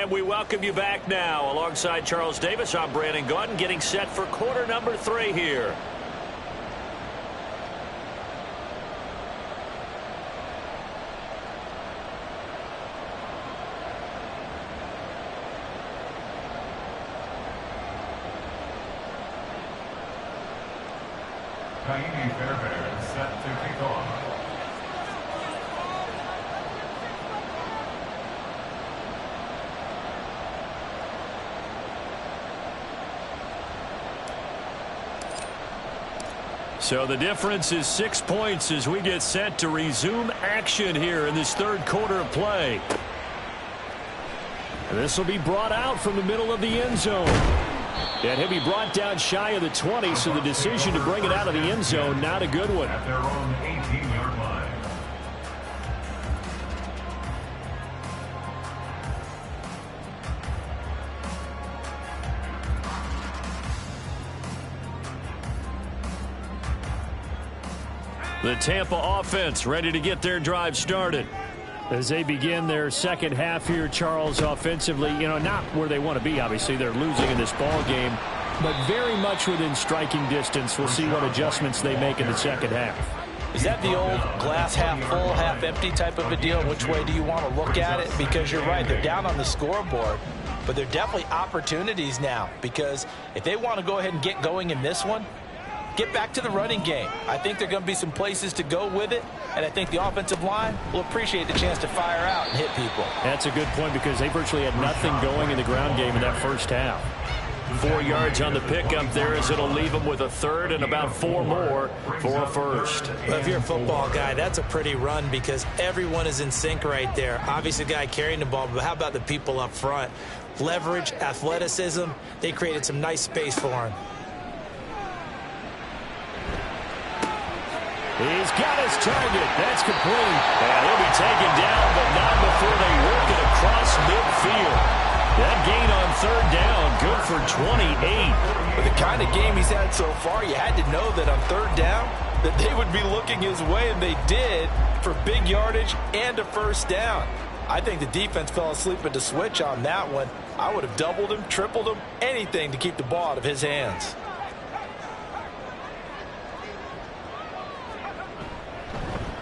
And we welcome you back now. Alongside Charles Davis, I'm Brandon Gaudin, getting set for quarter number 3 here. Fairbairn set to kick off. So the difference is 6 points as we get set to resume action here in this third quarter of play. And this will be brought out from the middle of the end zone. And he'll be brought down shy of the 20, so the decision to bring it out of the end zone, not a good one. At their own 18-yard line. The Tampa offense ready to get their drive started. As they begin their second half here, Charles, offensively, not where they want to be, obviously. They're losing in this ball game, but very much within striking distance. We'll see what adjustments they make in the second half. Is that the old glass half full, half empty type of a deal? Which way do you want to look at it? Because you're right, they're down on the scoreboard, but they're definitely opportunities now, because if they want to go ahead and get going in this one, get back to the running game. I think there are going to be some places to go with it, and I think the offensive line will appreciate the chance to fire out and hit people. That's a good point, because they virtually had nothing going in the ground game in that first half. 4 yards on the pickup there, as it'll leave them with a third and about 4 more for a first. Well, if you're a football guy, that's a pretty run, because everyone is in sync right there. Obviously, the guy carrying the ball, but how about the people up front? Leverage, athleticism, they created some nice space for him. He's got his target. That's complete. And he'll be taken down, but not before they work it across midfield. That gain on third down, good for 28. With the kind of game he's had so far, you had to know that on third down that they would be looking his way, and they did, for big yardage and a first down. I think the defense fell asleep at the switch on that one. I would have doubled him, tripled him, anything to keep the ball out of his hands.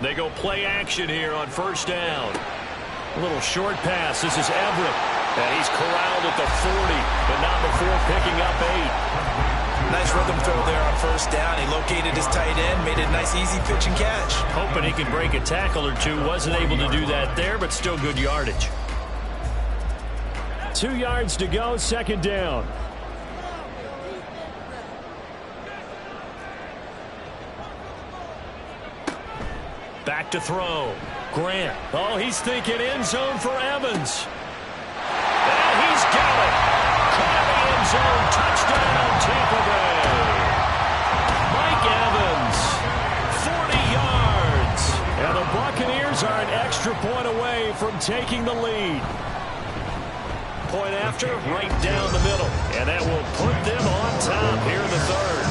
They go play action here on first down. A little short pass. This is Everett. And he's corralled at the 40, but not before picking up 8. Nice rhythm throw there on first down. He located his tight end, made it a nice easy pitch and catch. Hoping he could break a tackle or two. Wasn't able to do that there, but still good yardage. 2 yards to go, second down. Back to throw. Grant. Oh, he's thinking end zone for Evans. And he's got it. Caught in the end zone. Touchdown, Tampa Bay. Mike Evans, 40 yards. And the Buccaneers are an extra point away from taking the lead. Point after, right down the middle. And that will put them on top here in the third.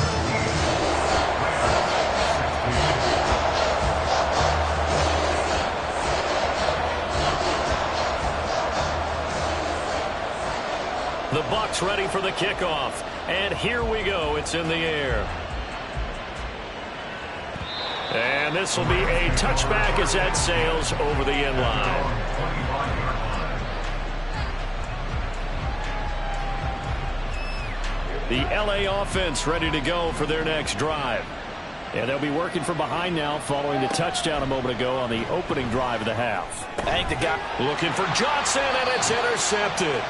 The Bucs ready for the kickoff. And here we go. It's in the air. And this will be a touchback as that sails over the end line. The LA offense ready to go for their next drive. And they'll be working from behind now following the touchdown a moment ago on the opening drive of the half. I think the guy looking for Johnson, and it's intercepted.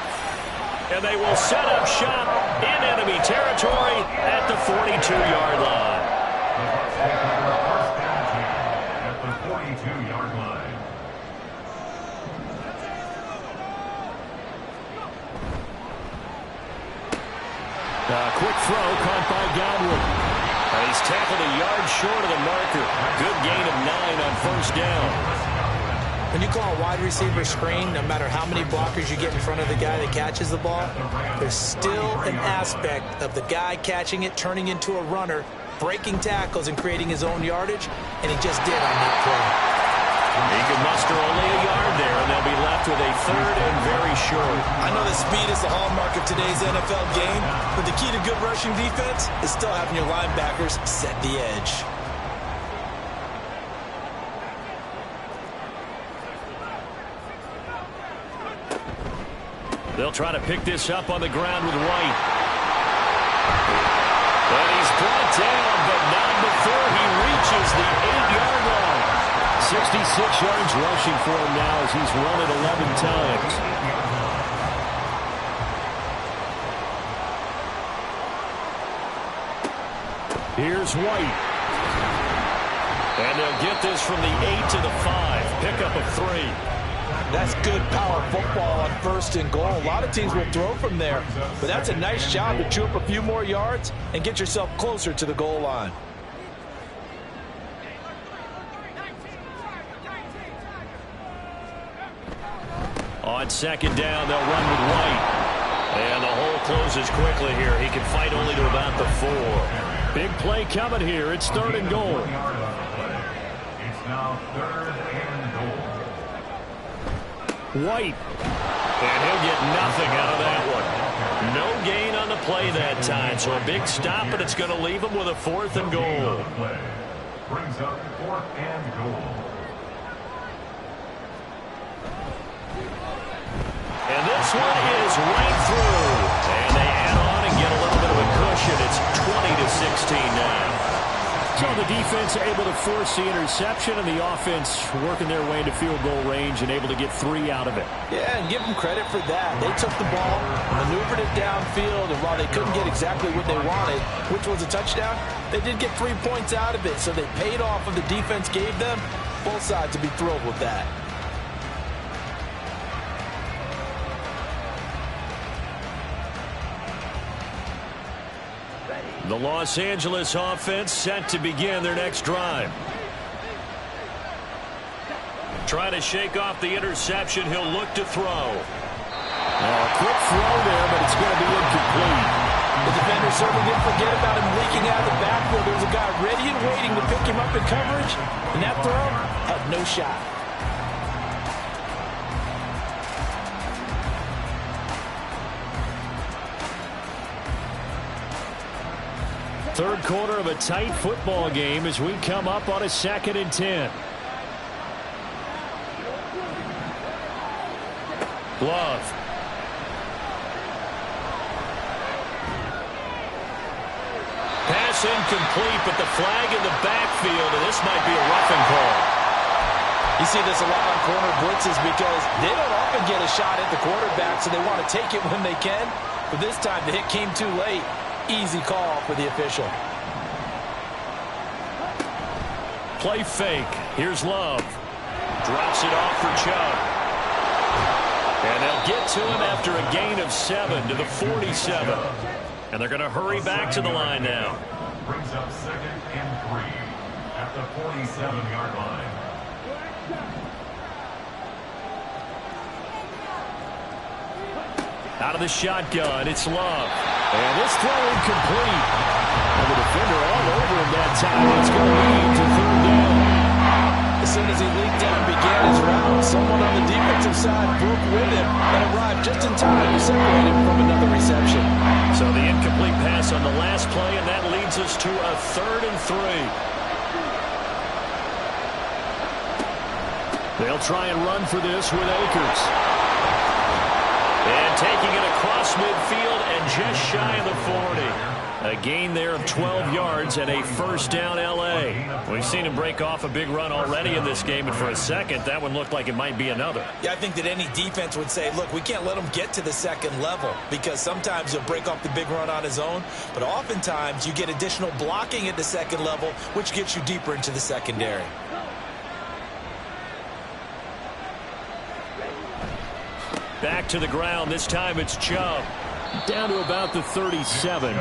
And they will set up shop in enemy territory at the 42-yard line. At the 42-yard line. Quick throw caught by Godwin. He's tackled a yard short of the marker. Good gain of 9 on first down. When you call a wide receiver screen, no matter how many blockers you get in front of the guy that catches the ball, there's still an aspect of the guy catching it, turning into a runner, breaking tackles and creating his own yardage, and he just did on that play. He could muster only a yard there and they'll be left with a third and very short. I know that speed is the hallmark of today's NFL game, but the key to good rushing defense is still having your linebackers set the edge. They'll try to pick this up on the ground with White. And he's brought down, but not before he reaches the 8-yard line. 66 yards rushing for him now as he's run it 11 times. Here's White. And they'll get this from the 8 to the 5. Pickup of 3. That's good power football on 1st and goal. A lot of teams will throw from there, but that's a nice job to chew up a few more yards and get yourself closer to the goal line. On 2nd down, they'll run with White. And the hole closes quickly here. He can fight only to about the 4. Big play coming here. It's 3rd and goal. It's now 3rd and goal. White. And he'll get nothing out of that one. No gain on the play that time. So a big stop, but it's going to leave him with a 4th and goal. Brings up 4th and goal. And this one is right through. And they add on and get a little bit of a cushion. It's 20-16 now. So the defense able to force the interception, and the offense working their way into field goal range and able to get 3 out of it. Yeah, and give them credit for that. They took the ball, maneuvered it downfield, and while they couldn't get exactly what they wanted, which was a touchdown, they did get 3 points out of it. So they paid off what the defense gave them. Both sides to be thrilled with that. The Los Angeles offense set to begin their next drive. Trying to shake off the interception. He'll look to throw. A quick throw there, but it's going to be incomplete. The defender certainly didn't forget about him leaking out of the backfield. There's a guy ready and waiting to pick him up in coverage, and that throw had no shot. Third quarter of a tight football game as we come up on a 2nd and 10. Love. Pass incomplete, but the flag in the backfield, and this might be a roughing call. You see this a lot on corner blitzes because they don't often get a shot at the quarterback, so they want to take it when they can. But this time, the hit came too late. Easy call for the official. Play fake. Here's Love. Drops it off for Chubb. And they'll get to him after a gain of 7 to the 47. And they're going to hurry back to the line now. Brings up 2nd and 3 at the 47-yard line. Out of the shotgun, it's Love. And this throw incomplete. And the defender all over him that time. It's going to lead to 3rd down. As soon as he leaped down and began his route, someone on the defensive side broke with him and arrived just in time to separate him from another reception. So the incomplete pass on the last play, and that leads us to a 3rd and 3. They'll try and run for this with Akers. And taking it across midfield and just shy of the 40. A gain there of 12 yards and a 1st down L.A. We've seen him break off a big run already in this game, and for a second, that one looked like it might be another. Yeah, I think that any defense would say, look, we can't let him get to the 2nd level because sometimes he'll break off the big run on his own, but oftentimes you get additional blocking at the 2nd level, which gets you deeper into the secondary. Back to the ground. This time it's Chubb. Down to about the 37. I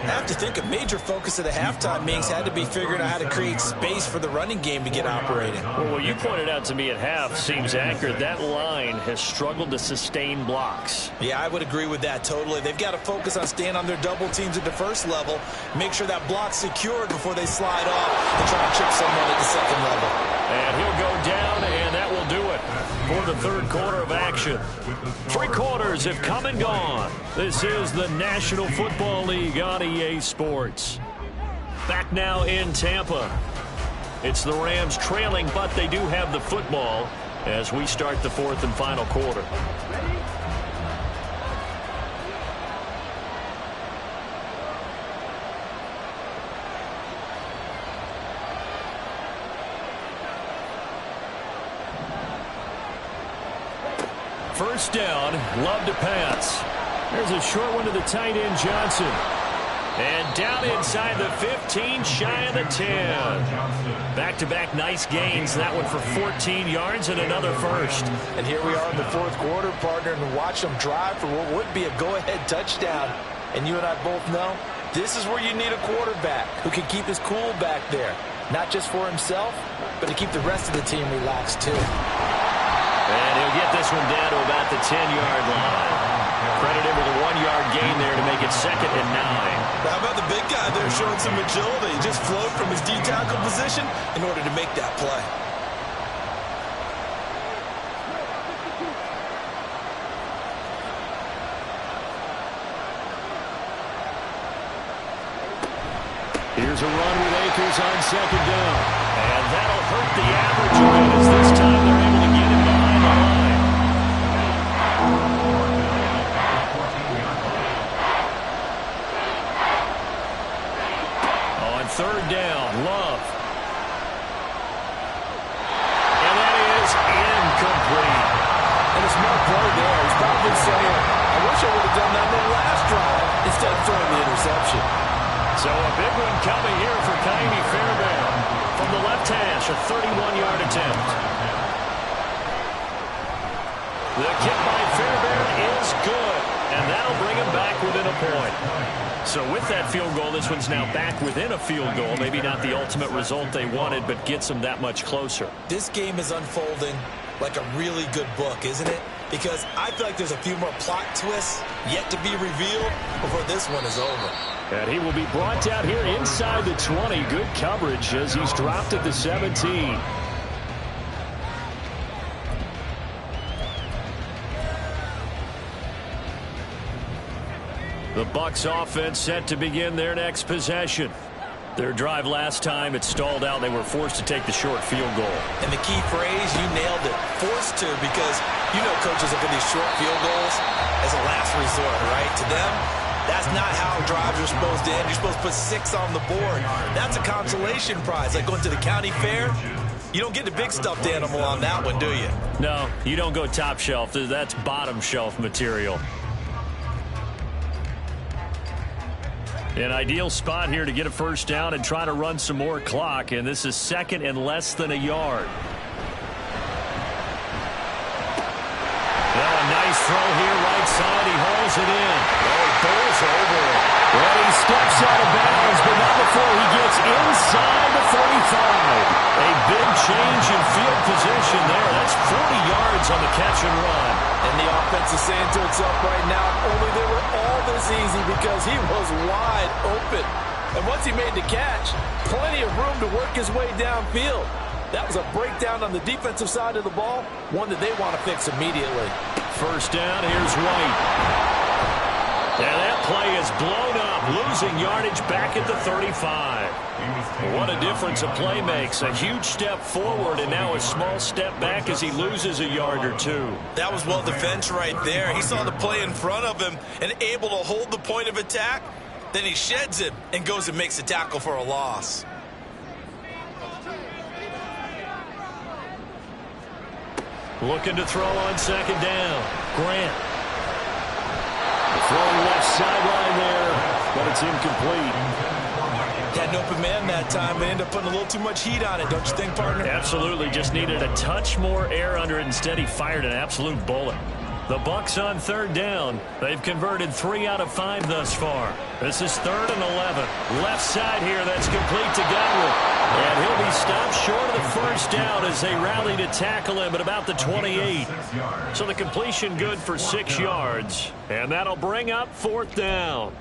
have to think a major focus of the halftime meetings had to be figuring out how to create space for the running game to get operating. Well, what you pointed out to me at half seems accurate. That line has struggled to sustain blocks. Yeah, I would agree with that totally. They've got to focus on staying on their double teams at the 1st level, make sure that block's secured before they slide off and try to chip someone at the 2nd level. And he'll go down, and that will do it. for the third quarter of action. 3 quarters have come and gone. This is the National Football League on EA Sports. Back now in Tampa. It's the Rams trailing, but they do have the football as we start the fourth and final quarter. First down, Love to pass. There's a short one to the tight end, Johnson. And down inside the 15, shy of the 10. Back-to-back nice gains. That one for 14 yards and another first. And here we are in the fourth quarter, partner, and watch them drive for what would be a go-ahead touchdown. And you and I both know this is where you need a quarterback who can keep his cool back there. Not just for himself, but to keep the rest of the team relaxed, too. And he'll get this one down to about the 10-yard line. Credit him with a 1-yard gain there to make it 2nd and 9. How about the big guy there showing some agility? He just flowed from his D-tackle position in order to make that play. Here's a run with Akers on 2nd down. And that'll hurt the average a bit as this time they're able to get him behind the line. On 3rd down, Love. And that is incomplete. And a smart play there. He's probably saying, I wish I would have done that in the last drive instead of throwing the interception. So a big one coming here for Kaimi Fairbairn. From the left hash, a 31-yard attempt. The kick by Fairbairn is good, and that'll bring him back within a point. So with that field goal, this one's now back within a field goal. Maybe not the ultimate result they wanted, but gets them that much closer. This game is unfolding like a really good book, isn't it? Because I feel like there's a few more plot twists yet to be revealed before this one is over. And he will be brought down here inside the 20. Good coverage as he's dropped at the 17. The Bucs offense set to begin their next possession. Their drive last time, it stalled out. They were forced to take the short field goal. And the key phrase, you nailed it, forced to, because you know coaches look at these short field goals as a last resort, right? To them, that's not how drives are supposed to end. You're supposed to put 6 on the board. That's a consolation prize, like going to the county fair. You don't get the big stuffed animal on that one, do you? No, you don't go top shelf. That's bottom shelf material. An ideal spot here to get a first down and try to run some more clock, and this is 2nd and less than a yard. Now a nice throw here, right side. He hauls it in. Oh, he bowls over it. Well, he steps out of bounds, but not before he gets inside the 45. A big change in field position there. That's 40 yards on the catch and run. And the offense is saying to itself right now, only they were all this easy because he was wide open. And once he made the catch, plenty of room to work his way downfield. That was a breakdown on the defensive side of the ball, one that they want to fix immediately. First down, here's White. And that play is blown up, losing yardage back at the 35. What a difference a play makes. A huge step forward and now a small step back as he loses a yard or two. That was well defense right there. He saw the play in front of him and able to hold the point of attack. Then he sheds it and goes and makes a tackle for a loss. Looking to throw on 2nd down. Grant. Throwing left sideline there, but it's incomplete. Had an open man that time, but ended up putting a little too much heat on it, don't you think, partner? Absolutely, just needed a touch more air under it. Instead, he fired an absolute bullet. The Bucs on 3rd down. They've converted 3 out of 5 thus far. This is 3rd and 11. Left side here, that's complete to Godwin. And he'll be stopped short of the first down as they rally to tackle him at about the 28. So the completion good for 6 yards. And that'll bring up 4th down.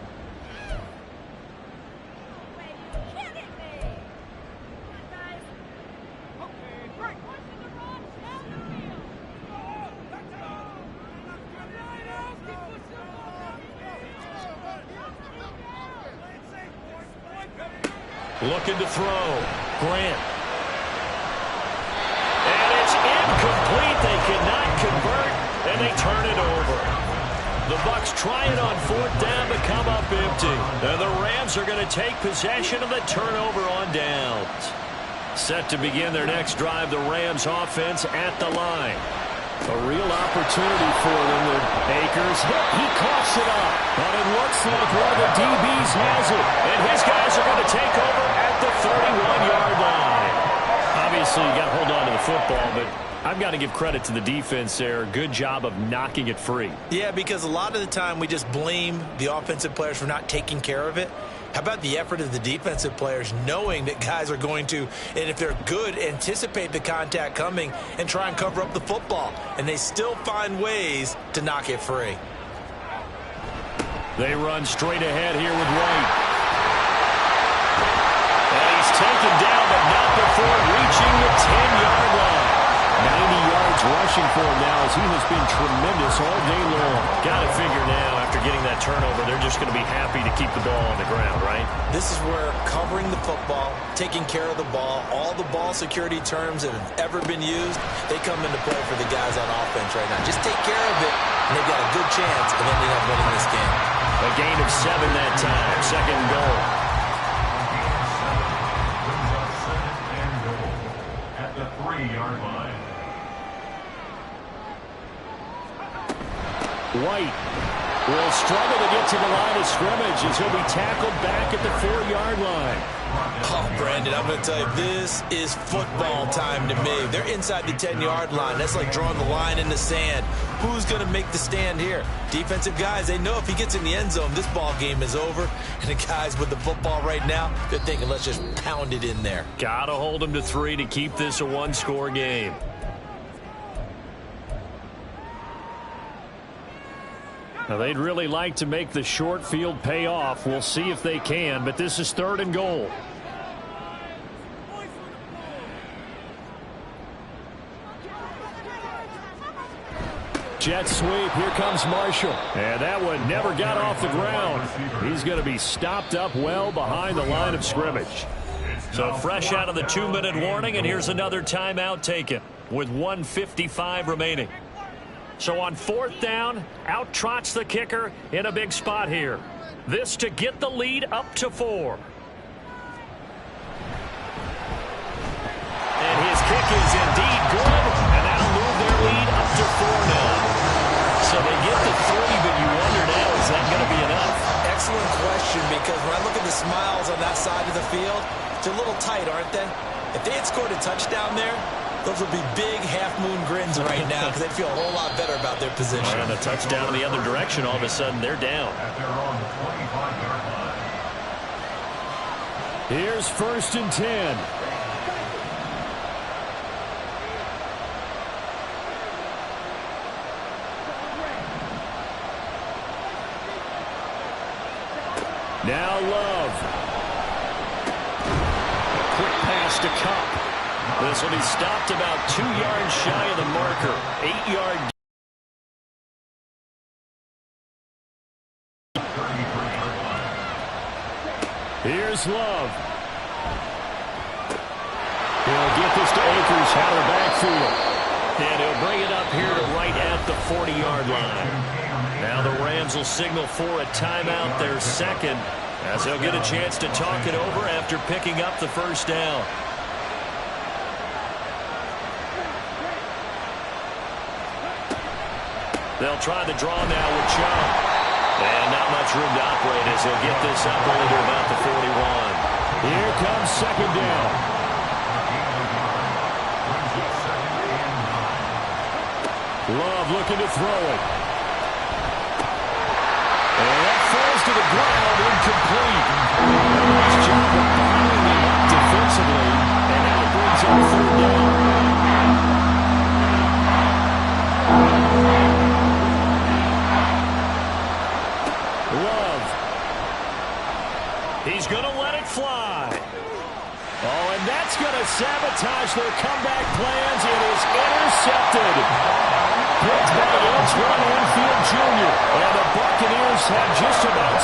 Looking to throw. Grant. And it's incomplete. They cannot convert, and they turn it over. The Bucs try it on 4th down to come up empty. And the Rams are going to take possession of the turnover on downs. Set to begin their next drive, the Rams offense at the line. A real opportunity for them. Akers hit. He coughs it up. But it looks like one of the DBs has it. And his guys are going to take over at the 31-yard line. Obviously, you got to hold on to the football, but I've got to give credit to the defense there. Good job of knocking it free. Yeah, because a lot of the time we just blame the offensive players for not taking care of it. How about the effort of the defensive players knowing that guys are going to, and if they're good, anticipate the contact coming and try and cover up the football. And they still find ways to knock it free. They run straight ahead here with White. And he's taken down, but not before reaching the 10-yard line. 90 yards rushing for him now as he has been tremendous all day long. Got to figure now, after getting that turnover, they're just going to be happy to keep the ball on the ground, right? This is where covering the football, taking care of the ball, all the ball security terms that have ever been used, they come into play for the guys on offense right now. Just take care of it, and they've got a good chance of ending up winning this game. A gain of 7 that time. 2nd and goal. At the 3-yard line. White will struggle to get to the line of scrimmage as he'll be tackled back at the 4-yard line. Oh, Brandon, I'm going to tell you, this is football time to me. They're inside the 10-yard line. That's like drawing the line in the sand. Who's going to make the stand here? Defensive guys, they know if he gets in the end zone, this ball game is over. And the guys with the football right now, they're thinking, let's just pound it in there. Got to hold him to 3 to keep this a 1-score game. Now, they'd really like to make the short field pay off. We'll see if they can, but this is 3rd and goal. Jet sweep. Here comes Marshall. And that one never got off the ground. He's going to be stopped up well behind the line of scrimmage. So fresh out of the 2-minute warning, and here's another timeout taken with 1:55 remaining. So on 4th down, out trots the kicker in a big spot here. This to get the lead up to 4. And his kick is indeed good, and that'll move their lead up to 4 now. So they get the 3, but you wonder now, is that going to be enough? Excellent question, because when I look at the smiles on that side of the field, they're a little tight, aren't they? If they had scored a touchdown there, those would be big half-moon grins right now because they'd feel a whole lot better about their position. And a touchdown in the other direction, all of a sudden they're down. They're on the 25-yard line. Here's 1st and 10. Now Love. Quick pass to Cup. This will be stopped about 2 yards shy of the marker. 8-yard. Here's Love. He'll get this to Akers out of the backfield. And he'll bring it up here to right at the 40-yard line. Now the Rams will signal for a timeout, their 2nd, as they'll get a chance to talk it over after picking up the 1st down. They'll try the draw now with Chubb. And not much room to operate as he'll get this up only to about the 41. Here comes 2nd down. Love looking to throw it. And that falls to the ground, incomplete. Nice job of bottling him up defensively. And now it brings up 3rd down. Love. He's going to let it fly. Oh, and that's going to sabotage their comeback plans. It is intercepted. Picked by Antoine Winfield Jr. And the Buccaneers have just about